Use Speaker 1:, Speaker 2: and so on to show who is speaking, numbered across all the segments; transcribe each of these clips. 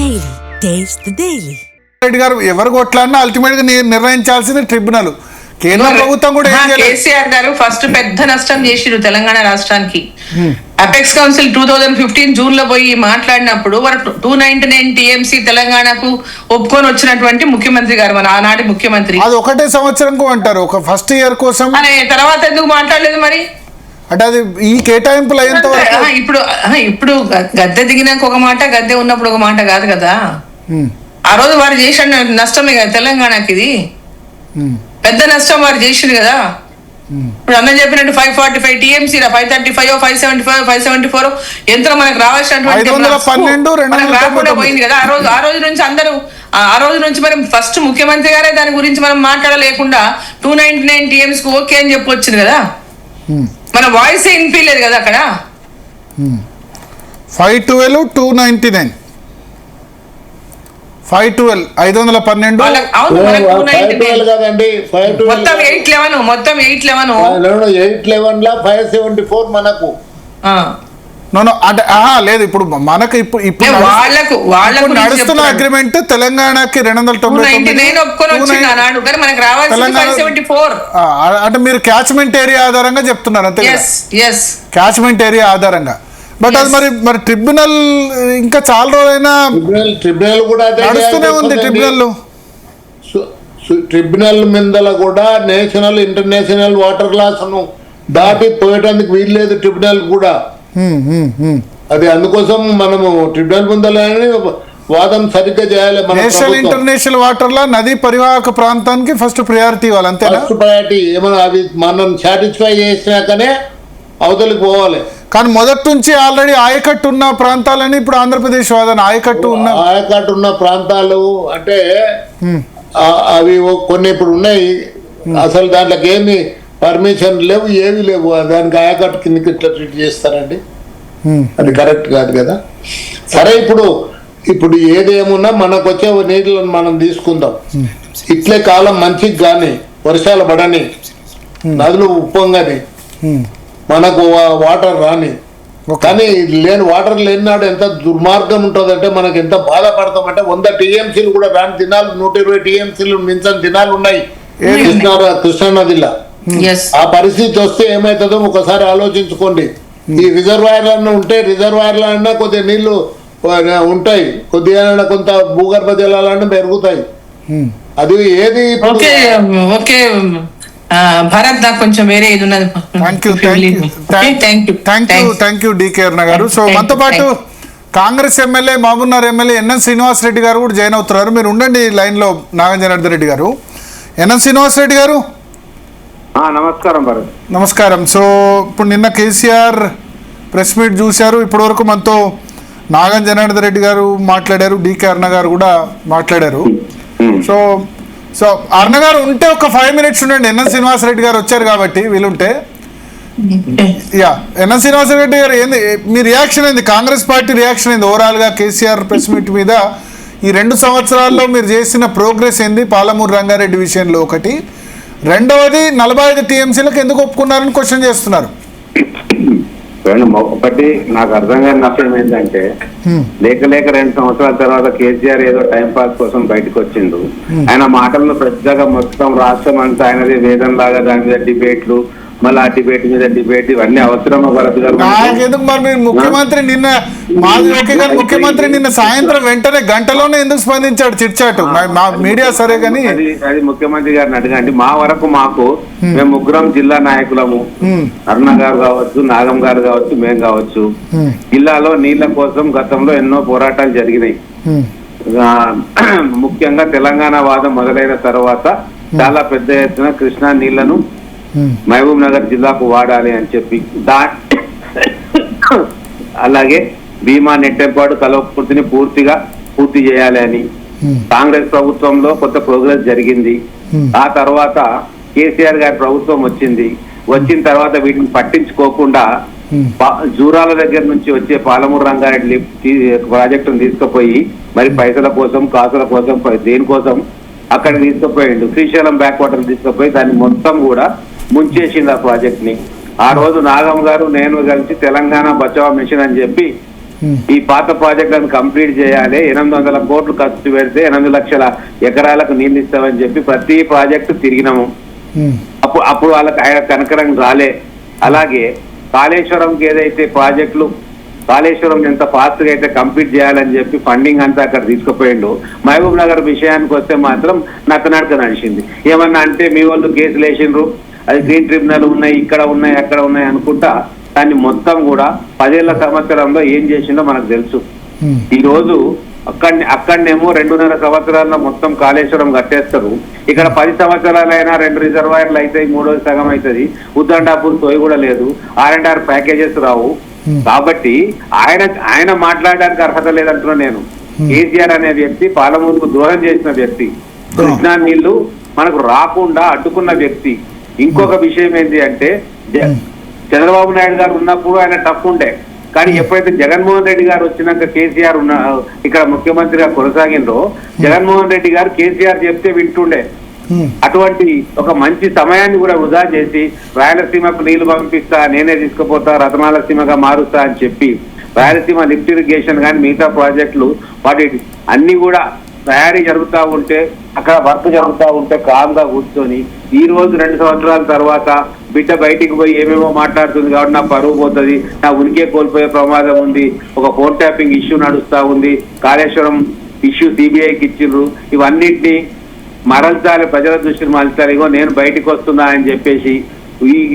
Speaker 1: Daily. Taste the Daily.
Speaker 2: Reddy గారు ఎవరు కొట్లాడినా ultimate గా నిర్ణయించాల్సింది ట్రిబ్యునల్. కేంద్ర ప్రభుత్వం కూడా
Speaker 3: కేసీఆర్ గారు ఫస్ట్ పెద్ద నష్టం చేసిరు తెలంగాణ రాష్ట్రానికి. అపెక్స్ కౌన్సిల్ 2015 జూన్ లో పోయి మాట్లాడినప్పుడు వారు 299 టీఎంసీ తెలంగాణకు ఒప్పుకొని వచ్చినటువంటి ముఖ్యమంత్రి గారు, మన ఆనాటి ముఖ్యమంత్రి.
Speaker 2: అది ఒకటే సంవత్సరంకు అంటారు, ఒక ఫస్ట్ ఇయర్ కోసం.
Speaker 3: అనే తర్వాత ఎందుకు మాట్లాడలేదు మరి?
Speaker 2: అంటే అది ఈ కేటాయింపులు అయ్యేంత వరకు
Speaker 3: ఇప్పుడు గద్దె దిగినాక ఒక మాట, గద్దె ఉన్నప్పుడు ఒక మాట కాదు కదా. ఆ రోజు వారు చేసిన నష్టమే కదా తెలంగాణకి. ఇది పెద్ద నష్టం వారు చేసింది కదా. ఇప్పుడు అన్న చెప్పినట్టు 545 టీఎంసీ 535 575 574 ఎంత మనకు రావాల్సినటువంటి రాకుండా పోయింది కదా. ఆ రోజు నుంచి అందరూ ఆ రోజు నుంచి మనం ఫస్ట్ ముఖ్యమంత్రి గారే దాని గురించి మనం మాట్లాడలేకుండా 299 టీఎంసీ ఓకే అని చెప్పొచ్చింది కదా. మన వాయిస్ వినిపించలేదు కదా అక్కడ.
Speaker 2: 512 299 512 512
Speaker 3: మొత్తం
Speaker 4: 811 574 మనకు
Speaker 2: లేదు. ఇప్పుడు మనకు ఇప్పుడు నడుస్తున్న అగ్రిమెంట్ తెలంగాణకి
Speaker 3: 299
Speaker 2: అంటే మీరు క్యాచ్మెంట్ ఏరియా ఆధారంగా చెప్తున్నారు అంతే, క్యాచ్మెంట్ ఏరియా ఆధారంగా. బట్ అది మరి ట్రిబ్యునల్ ఇంకా చాలా రోజులైనా
Speaker 4: ట్రిబ్యునల్ కూడా
Speaker 2: నడుస్తూనే ఉంది.
Speaker 4: ట్రిబ్యునల్ మీద కూడా నేషనల్ ఇంటర్నేషనల్ వాటర్ లాస్ ను దాటి పోయటానికి వీల్లేదు ట్రిబ్యునల్ కూడా. అది అందుకోసం మనము ట్రిబ్యునల్ ముందలని వాదం సరిగ్గా చేయాలి.
Speaker 2: నేషనల్ ఇంటర్నేషనల్ వాటర్ లా నదీ పరివాహక ప్రాంతానికి ఫస్ట్ ప్రయారిటీ ఇవ్వాలి అంతే.
Speaker 4: ఫస్ట్ ప్రయారిటీ ఏమైనా అవి మనం సాటిస్ఫై చేసినాకనే అవతలికి పోవాలి.
Speaker 2: కానీ మొదటి నుంచి ఆల్రెడీ ఆయకట్టు ఉన్న ప్రాంతాలని ఇప్పుడు ఆంధ్రప్రదేశ్ వాదన ఆయకట్టు
Speaker 4: ఉన్న ప్రాంతాలు అంటే అవి కొన్ని ఇప్పుడు ఉన్నాయి. అసలు దాంట్లోకి ఏమి పర్మిషన్ లేవు, ఏవి లేవు. దానికి ఆయకట్టు కిందకి ఇట్లా ట్రీట్ చేస్తారండి, అది కరెక్ట్ కాదు కదా. సరే ఇప్పుడు ఏదేమున్నా మనకు వచ్చే నీళ్ళని మనం తీసుకుందాం. ఇట్లే కాలం మంచికి కానీ వర్షాలు పడని, నదులు ఉప్పొంగని, మనకు వాటర్ రాని. కానీ వాటర్ లేనినాడు ఎంత దుర్మార్గం ఉంటుందంటే మనకు ఎంత బాధపడతామంటే 100 టీఎంసీలు కూడా రాని దినాలు, 120 టీఎంసీలు మించిన దినాలు ఉన్నాయి కృష్ణానదిలో. ఆ పరిస్థితి వస్తే ఏమవుతుందో ఒకసారి ఆలోచించుకోండి. ఈ రిజర్వాయర్లన్నా ఉంటే రిజర్వాయర్లన్నా కొద్దిగా నీళ్లు ఉంటాయి, కొద్దిగా కొంత భూగర్భ జలాలన్నా పెరుగుతాయి. అది ఏది
Speaker 3: భారత్ నాకు కొంచెం వేరే ఇది ఉన్నది.
Speaker 2: థ్యాంక్ యూ డికే అరుణ గారు. సో మనతో పాటు Congress MLA Mahabubnagar MLA NN Srinivas Reddy గారు కూడా జాయిన్ అవుతున్నారు. మీరు ఉండండి లైన్ లో. నాగజనార్దన్ రెడ్డి గారు, ఎన్ఎన్ శ్రీనివాస్ రెడ్డి గారు
Speaker 5: నమస్కారం.
Speaker 2: నమస్కారం. సో ఇప్పుడు నిన్న కేసీఆర్ ప్రెస్ మీట్ చూశారు. ఇప్పటి వరకు మనతో నాగజనార్దన్ రెడ్డి గారు మాట్లాడారు, డికే అరుణ గారు కూడా మాట్లాడారు. సో అరుణ గారు ఉంటే ఒక 5 minutes ఉండండి. ఎన్ఎన్ శ్రీనివాస్ రెడ్డి గారు వచ్చారు కాబట్టి వీలుంటే. ఎన్ఎన్ శ్రీనివాస్ రెడ్డి గారు ఏంది మీ రియాక్షన్ ఏంది? కాంగ్రెస్ పార్టీ రియాక్షన్ ఏంది ఓవరాల్ గా కేసీఆర్ ప్రెస్ మీట్ మీద? ఈ 2 సంవత్సరాల్లో మీరు చేసిన ప్రోగ్రెస్ ఏంది పాలమూరు రంగారెడ్డి విషయంలో? ఒకటి. రెండవది 45 టీఎంసీలకు ఎందుకు ఒప్పుకున్నారని క్వశ్చన్ చేస్తున్నారు.
Speaker 5: ఒకటి నాకు అర్థం కాని విషయం ఏంటంటే, లేక 2 సంవత్సరాల తర్వాత కేసీఆర్ ఏదో టైం పాస్ కోసం బయటకు వచ్చిండు. ఆయన మాటల్లో పెద్దగా మొత్తం రాష్ట్రం అంతా ఆయనది వేదం లాగా దాని మీద డిబేట్లు, మళ్ళీ ఆ డిబేట్ మీద డిబేట్, ఇవన్నీ అవసరమా భరత్ గారు?
Speaker 2: ముఖ్యమంత్రి నిన్న మాది ఓకే కానీ ముఖ్యమంత్రి నిన్న సాయంత్రం వెంటనే గంటలోనే ఎందుకు స్పందించాడు? చిట్చాటు మీడియా సరే కానీ
Speaker 5: అది ముఖ్యమంత్రి గారిని అడగండి. మా వరకు మాకు మేము ముగ్గురం జిల్లా నాయకులము, అరుణ గారు కావచ్చు, నాగం గారు కావచ్చు, మేము కావచ్చు. జిల్లాలో నీళ్ల కోసం గతంలో ఎన్నో పోరాటాలు జరిగినాయి. ముఖ్యంగా తెలంగాణ వాదం మొదలైన తర్వాత చాలా పెద్ద ఎత్తున కృష్ణా నీళ్లను మహబూబ్ నగర్ జిల్లాకు వాడాలి అని చెప్పి, అలాగే భీమా నెట్టెంపాడు కలవకుర్తిని పూర్తి చేయాలి అని కాంగ్రెస్ ప్రభుత్వంలో కొంత ప్రోగ్రెస్ జరిగింది. ఆ తర్వాత కేసీఆర్ గారి ప్రభుత్వం వచ్చిన తర్వాత వీటిని పట్టించుకోకుండా జూరాల దగ్గర నుంచి వచ్చే పాలమూరు రంగారెడ్డి ప్రాజెక్టును తీసుకుపోయి మరి పైసల కోసం, కాసుల కోసం, దేనికోసం అక్కడ తీసుకుపోయిండు. శ్రీశైలం బ్యాక్ వాటర్ తీసుకుపోయి దాన్ని మొత్తం కూడా ముంచేసింది ఆ ప్రాజెక్ట్ ని. ఆ రోజు నాగం గారు నేను కలిసి తెలంగాణ బచావో మిషన్ అని చెప్పి ఈ పాత ప్రాజెక్టులను కంప్లీట్ చేయాలి, 800 కోట్లు ఖర్చు పెడితే 8 లక్షల ఎకరాలకు నీళ్ళు ఇస్తామని చెప్పి ప్రతి ప్రాజెక్టు తిరిగినాము. అప్పుడు వాళ్ళకి ఆయన కనకరం రాలే. అలాగే కాళేశ్వరంకి ఏదైతే ప్రాజెక్టులు, కాళేశ్వరం ఎంత ఫాస్ట్ గా అయితే కంప్లీట్ చేయాలని చెప్పి ఫండింగ్ అంతా అక్కడ తీసుకుపోయిండు. మహబూబ్ నగర్ విషయానికి వస్తే మాత్రం నడక నడిచింది. ఏమన్నా అంటే మీ వాళ్ళు కేసులు వేసిండ్రు, అది గ్రీన్ ట్రిబ్యునల్ ఉన్నాయి, ఇక్కడ ఉన్నాయి, అక్కడ ఉన్నాయి అనుకుంటా దాన్ని మొత్తం కూడా 10 ఏళ్ల సంవత్సరంలో ఏం చేసిండో మనకు తెలుసు. ఈ రోజు అక్కడనేమో 2.5 సంవత్సరాల్లో మొత్తం కాళేశ్వరం కట్టేస్తారు. ఇక్కడ 10 సంవత్సరాలైనా 2 రిజర్వాయర్లు అయితే 3వ సగం అవుతుంది. ఉద్దండాపూర్ సోయి కూడా లేదు, R&R ప్యాకేజెస్ రావు. కాబట్టి ఆయన మాట్లాడడానికి అర్హత లేదంటున్నా నేను. కేసీఆర్ అనే వ్యక్తి పాలమూరుకు ద్రోహం చేసిన వ్యక్తి, కృష్ణా నీళ్లు మనకు రాకుండా అడ్డుకున్న వ్యక్తి. ఇంకొక విషయం ఏంటి అంటే చంద్రబాబు నాయుడు గారు ఉన్నప్పుడు ఆయన టఫ్ ఉండే, కానీ ఎప్పుడైతే జగన్మోహన్ రెడ్డి గారు వచ్చినాక కేసీఆర్ ఇక్కడ ముఖ్యమంత్రిగా కొనసాగిందో, జగన్మోహన్ రెడ్డి గారు కేసీఆర్ చెప్తే వింటుండే. అటువంటి ఒక మంచి సమయాన్ని కూడా వృధా చేసి రాయలసీమకు నీళ్లు పంపిస్తా, నేనే తీసుకుపోతా, రతనాలసీమగా మారుస్తా అని చెప్పి రాయలసీమ లిఫ్ట్ ఇరిగేషన్ కానీ మిగతా ప్రాజెక్టులు వాటి అన్ని కూడా తయారీ జరుగుతూ ఉంటే, అక్కడ వర్క్ జరుగుతూ ఉంటే కామ్గా కూర్చొని ఈ రోజు 2 సంవత్సరాల తర్వాత బిడ్డ బయటికి పోయి ఏమేమో మాట్లాడుతుంది కాబట్టి నా పరువు పోతుంది, నా ఉనికే కోల్పోయే ప్రమాదం ఉంది, ఒక ఫోన్ ట్యాపింగ్ ఇష్యూ నడుస్తూ ఉంది, కాళేశ్వరం ఇష్యూ సిబిఐకి ఇచ్చిండ్రు, ఇవన్నిటినీ మరల్చాలి, ప్రజల దృష్టిని మరల్చాలి, ఇగో నేను బయటకు వస్తున్నా అని చెప్పేసి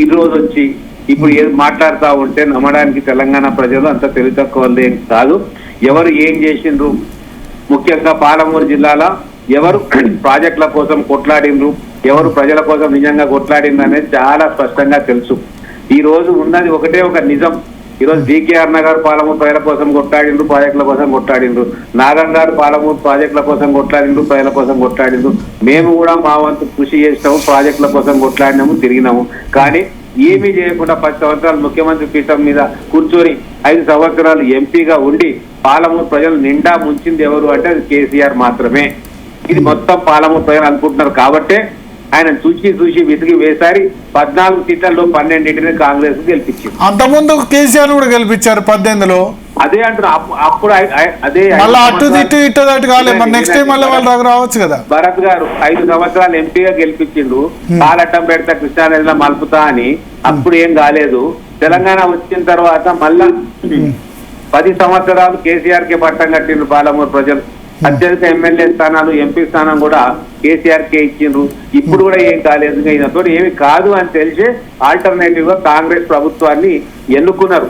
Speaker 5: ఈ రోజు వచ్చి ఇప్పుడు ఏది మాట్లాడుతూ ఉంటే నమ్మడానికి తెలంగాణ ప్రజలు అంత తెలివి తక్కువ కాదు. ఎవరు ఏం చేసిండ్రు, ముఖ్యంగా పాలమూరు జిల్లాలో ఎవరు ప్రాజెక్టుల కోసం కొట్లాడిండ్రు, ఎవరు ప్రజల కోసం నిజంగా కొట్లాడిండ్రు అనేది చాలా స్పష్టంగా తెలుసు. ఈ రోజు ఉన్నది ఒకటే ఒక నిజం. ఈరోజు DKR నగర్ పాలమూరు ప్రజల కోసం కొట్లాడిండ్రు, ప్రాజెక్టుల కోసం కొట్లాడిండ్రు. నాగం గారు పాలమూరు ప్రాజెక్టుల కోసం కొట్లాడిండ్రు, ప్రజల కోసం కొట్లాడిండ్రు. మేము కూడా మా వంతు కృషి చేసినాము, ప్రాజెక్టుల కోసం కొట్లాడినాము, తిరిగినాము. కానీ ఏమీ చేయకుండా 10 సంవత్సరాలు ముఖ్యమంత్రి పీఠం మీద కూర్చొని 5 సంవత్సరాలు ఎంపీగా ఉండి పాలమూరు ప్రజలు నిండా ముంచింది ఎవరు అంటే అది కేసీఆర్ మాత్రమే. ఇది మొత్తం పాలమూరు ప్రజలు అనుకుంటున్నారు. కాబట్టే ఆయన చూసి విసిగి వేసారి 14 సీట్లలో 12 కాంగ్రెస్ గెలిపించింది.
Speaker 2: అంతకుముందు కేసీఆర్ కూడా గెలిపించారు 18లో.
Speaker 5: అదే అంటారు. అప్పుడు అదే
Speaker 2: నెక్స్ట్ టైం మళ్ళీ వాళ్ళు రావచ్చు కదా.
Speaker 5: భరత్ గారు 5 సంవత్సరాలు ఎంపీగా గెలిపించిండు, కాలట్టం పెడతా కృష్ణానదిలో మలుపుతా అని. అప్పుడు ఏం కాలేదు. తెలంగాణ వచ్చిన తర్వాత మళ్ళా 10 సంవత్సరాలు కేసీఆర్ కే పట్టం కట్టిండ్రు పాలమూరు ప్రజలు. అత్యధిక ఎమ్మెల్యే స్థానాలు, ఎంపీ స్థానం కూడా కేసీఆర్ కే ఇచ్చిండ్రు. ఇప్పుడు కూడా ఏం కాలేదు. ఈయనతో ఏమి కాదు అని తెలిసి ఆల్టర్నేటివ్ గా కాంగ్రెస్ ప్రభుత్వాన్ని ఎన్నుకున్నారు.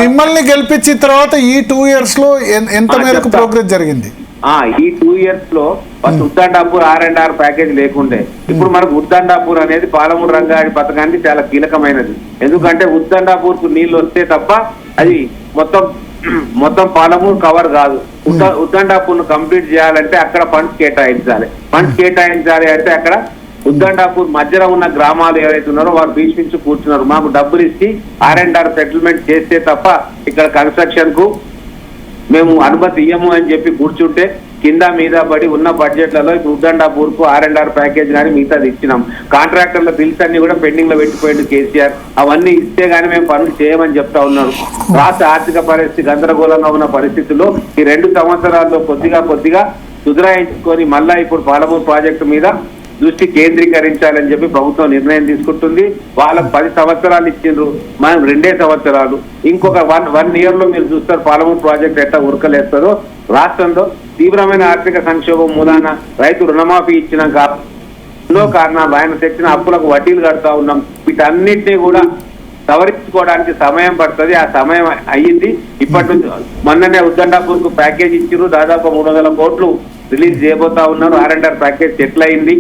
Speaker 2: మిమ్మల్ని గెలిపించిన తర్వాత ఈ 2 years లో ఎంత మేరకు ప్రోగ్రెస్ జరిగింది?
Speaker 5: ఈ 2 years లో ఫస్ట్ ఉద్దండాపూర్ R&R ప్యాకేజ్ లేకుండే. ఇప్పుడు మనకు ఉద్దండాపూర్ అనేది పాలమూరు రంగారెడ్డి పథకానికి చాలా కీలకమైనది. ఎందుకంటే ఉద్దండాపూర్ కు నీళ్లు వస్తే తప్ప అది మొత్తం పాలమూరు కవర్ కాదు. ఉద్దండాపూర్ ను కంప్లీట్ చేయాలంటే అక్కడ ఫండ్స్ కేటాయించాలి అంటే అక్కడ ఉద్దండాపూర్ మధ్యలో ఉన్న గ్రామాలు ఏవైతే ఉన్నారో వారు భీష్మించి కూర్చున్నారు. మాకు డబ్బులు ఇచ్చి R&R సెటిల్మెంట్ చేస్తే తప్ప ఇక్కడ కన్స్ట్రక్షన్ కు మేము అనుమతి ఇయ్యము అని చెప్పి కూర్చుంటే కింద మీద పడి ఉన్న బడ్జెట్లలో ఇప్పుడు ఉద్దండాపూర్ కు R&R ప్యాకేజ్ కానీ మిగతాది ఇచ్చినాం. కాంట్రాక్టర్ల బిల్స్ అన్ని కూడా పెండింగ్ లో పెట్టిపోయింది కేసీఆర్. అవన్నీ ఇస్తే గానీ మేము పనులు చేయమని చెప్తా ఉన్నారు. రాష్ట్ర ఆర్థిక పరిస్థితి గందరగోళంగా ఉన్న పరిస్థితుల్లో ఈ 2 సంవత్సరాల్లో కొద్దిగా సుధరాయించుకొని మళ్ళా ఇప్పుడు పాలమూరు ప్రాజెక్టు మీద దృష్టి కేంద్రీకరించాలని చెప్పి ప్రభుత్వం నిర్ణయం తీసుకుంటుంది. వాళ్ళకు 10 సంవత్సరాలు ఇచ్చిండ్రు, మనం 2 సంవత్సరాలు. ఇంకొక 1 year లో మీరు చూస్తారు పాలమూరు ప్రాజెక్ట్ ఎట్లా ఉరకలేస్తారో. రాష్ట్రంలో తీవ్రమైన ఆర్థిక సంక్షోభం మూలాన రైతు రుణమాఫీ ఇచ్చినాక ఎన్నో కారణాలు, ఆయన తెచ్చిన అప్పులకు వడ్డీలు కడతా ఉన్నాం. వీటన్నిటినీ కూడా సవరించుకోవడానికి సమయం పడుతుంది. ఆ సమయం అయ్యింది. ఇప్పటి నుంచి మొన్ననే ఉద్దండాపూర్ కు ప్యాకేజ్ ఇచ్చిర్రు, దాదాపు 300 కోట్లు రిలీజ్ చేయబోతా ఉన్నారు. R&R ప్యాకేజ్ సెటిల్ అయింది.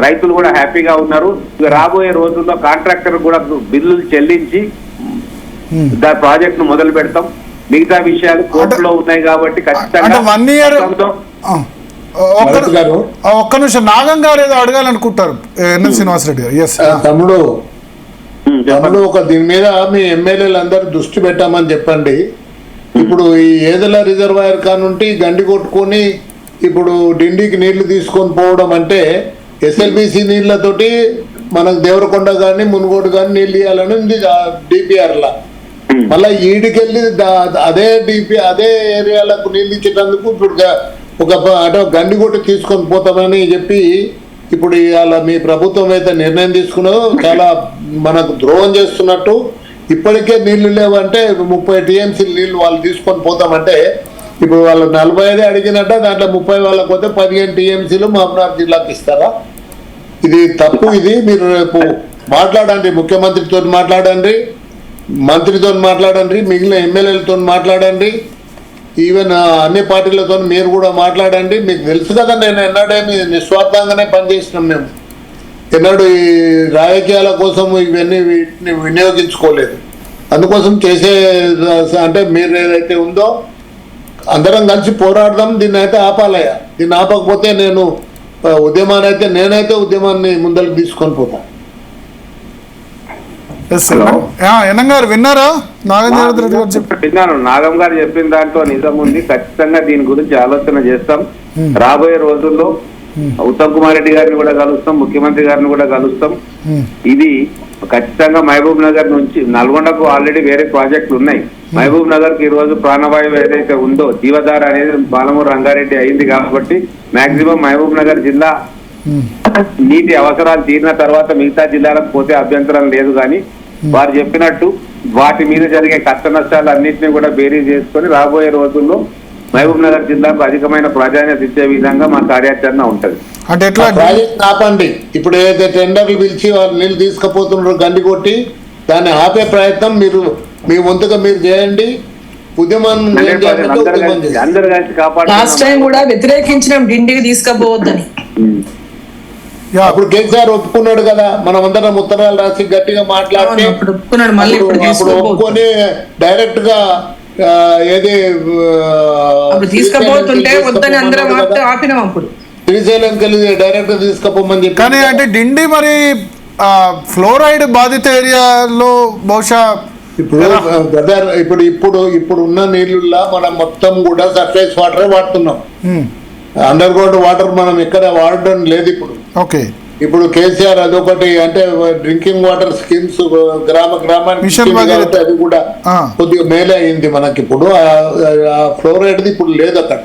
Speaker 5: రైతులు కూడా హ్యాపీగా ఉన్నారు. రాబోయే రోజుల్లో కాంట్రాక్టర్ కూడా బిల్లులు చెల్లించి దాని ప్రాజెక్ట్ ను మొదలు పెడతాం. మిగతా విషయాలు కోర్టులో ఉన్నాయి కాబట్టి ఖచ్చితంగా
Speaker 2: 1 year. ఒక్క నిమిషం, నాగం గారు ఏదో అడగాలనుకుంటారు. ఎన్ఎల్ శ్రీనివాసరెడ్డి గారు.
Speaker 4: తమ్ముడు ఒక దీని మీద మీ ఎమ్మెల్యేలు అందరూ దృష్టి పెట్టామని చెప్పండి. ఇప్పుడు ఈ ఏదల రిజర్వాయర్ కానుంటి గండి కొట్టుకొని ఇప్పుడు డిండికి నీళ్లు తీసుకొని పోవడం అంటే SLBC నీళ్లతోటి మనకు దేవరకొండ కానీ మునుగోడు కానీ నీళ్ళు ఇవ్వాలని ఉంది DPR లా. మళ్ళీ ఈడికెళ్ళి అదే డిపి అదే ఏరియాలకు నీళ్ళు ఇచ్చేటందుకు ఇప్పుడు ఒక అంటే గండి కొట్టి తీసుకొని పోతామని చెప్పి ఇప్పుడు ఇవాళ మీ ప్రభుత్వం అయితే నిర్ణయం తీసుకున్నదో చాలా మనకు ద్రోహం చేస్తున్నట్టు. ఇప్పటికే నీళ్లు లేవంటే 30 TMC నీళ్లు వాళ్ళు తీసుకొని పోతామంటే ఇప్పుడు వాళ్ళు 45 అడిగినట్ట దాంట్లో 30 వాళ్ళకి పోతే 15 TMCలు మహబూబ్నగర్ జిల్లాకి ఇస్తారా? ఇది తప్పు. ఇది మీరు రేపు మాట్లాడండి, ముఖ్యమంత్రితో మాట్లాడండి, మంత్రితో మాట్లాడండి, మిగిలిన ఎమ్మెల్యేలతో మాట్లాడండి, ఈవెన్ అన్ని పార్టీలతో మీరు కూడా మాట్లాడండి. మీకు తెలుసు కదా నేను ఎన్నడేమి నిస్వార్థంగానే పనిచేసినాం మేము, ఎన్నడూ ఈ రాజకీయాల కోసం ఇవన్నీ వీటిని వినియోగించుకోలేదు. అందుకోసం చేసే అంటే మీరు ఏదైతే ఉందో అందరం కలిసి పోరాడదాం, దీన్ని అయితే ఆపాలయ్యా. దీన్ని ఆపకపోతే నేను నేనైతే ఉద్యమాన్ని ముందరికి తీసుకొని పోతాను.
Speaker 2: ఎన్నం గారు విన్నారా నాగేంద్ర రెడ్డి గారు
Speaker 5: విన్నాను. నాగం గారు చెప్పిన దాంట్లో నిజం ఉంది. ఖచ్చితంగా దీని గురించి ఆలోచన చేస్తాం. రాబోయే రోజుల్లో ఉత్తమ్ కుమార్ రెడ్డి గారిని కూడా కలుస్తాం, ముఖ్యమంత్రి గారిని కూడా కలుస్తాం. ఇది ఖచ్చితంగా మహబూబ్ నగర్ నుంచి నల్గొండకు ఆల్రెడీ వేరే ప్రాజెక్టులు ఉన్నాయి. మహబూబ్ నగర్ కి ఈ రోజు ప్రాణవాయువు ఏదైతే ఉందో జీవధార అనేది బాలమూరు రంగారెడ్డి అయింది కాబట్టి మాక్సిమం మహబూబ్ నగర్ జిల్లా నీటి అవసరాలు తీరిన తర్వాత మిగతా జిల్లాలకు పోతే అభ్యంతరం లేదు. కానీ వారు చెప్పినట్టు వాటి మీద జరిగే కష్ట నష్టాలు అన్నింటినీ కూడా బేరీ చేసుకొని రాబోయే రోజుల్లో మహబూబ్ నగర్ జిల్లాకు అధికమైన ప్రాధాన్యత ఇచ్చే విధంగా మా కార్యాచరణ ఉంటది.
Speaker 2: అంటే ఎట్లా
Speaker 4: ప్రాజెక్ట్ ఆపండి. ఇప్పుడు ఏదైతే టెండర్లు పిలిచి వాళ్ళు నీళ్ళు తీసుకుపోతున్నారు గండి కొట్టి, దాన్ని ఆపే ప్రయత్నం మీరు మీ వంతుగా మీరు చేయండి. ఉద్యమాన్ని
Speaker 5: అందరు కలిసి కాపాడు.
Speaker 3: లాస్ట్ టైం కూడా వ్యతిరేకించడం డిండికి తీసుకుపోవద్దని.
Speaker 4: అప్పుడు కేసీఆర్ ఒప్పుకున్నాడు కదా, మనం అందరం ఉత్తరాలు రాసి గట్టిగా మాట్లాడి ఒప్పుకొని డైరెక్ట్ గా ఏది
Speaker 3: తీసుకుపోతుంటే వద్దని అందరం ఆపినాం. అప్పుడు
Speaker 4: శ్రీశైలంకి వెళ్ళి డైరెక్ట్ గా తీసుకుపోమని చెప్పి.
Speaker 2: కానీ అంటే డిండి మరి ఫ్లోరైడ్ బాధిత ఏరియాలో బహుశా
Speaker 4: ఇప్పుడు ఉన్న నీళ్ళులా మనం మొత్తం కూడా సర్ఫేస్ వాటరే వాడుతున్నాం. అండర్ గ్రౌండ్ వాటర్ మనం ఎక్కడ వాడడం లేదు ఇప్పుడు.
Speaker 2: ఓకే,
Speaker 4: ఇప్పుడు కేసీఆర్ అదొకటి అంటే డ్రింకింగ్ వాటర్ స్కీమ్స్ గ్రామానికి అది కూడా కొద్దిగా మేలే అయింది మనకి. ఇప్పుడు ఫ్లోరైడ్ ఇప్పుడు లేదు అక్కడ.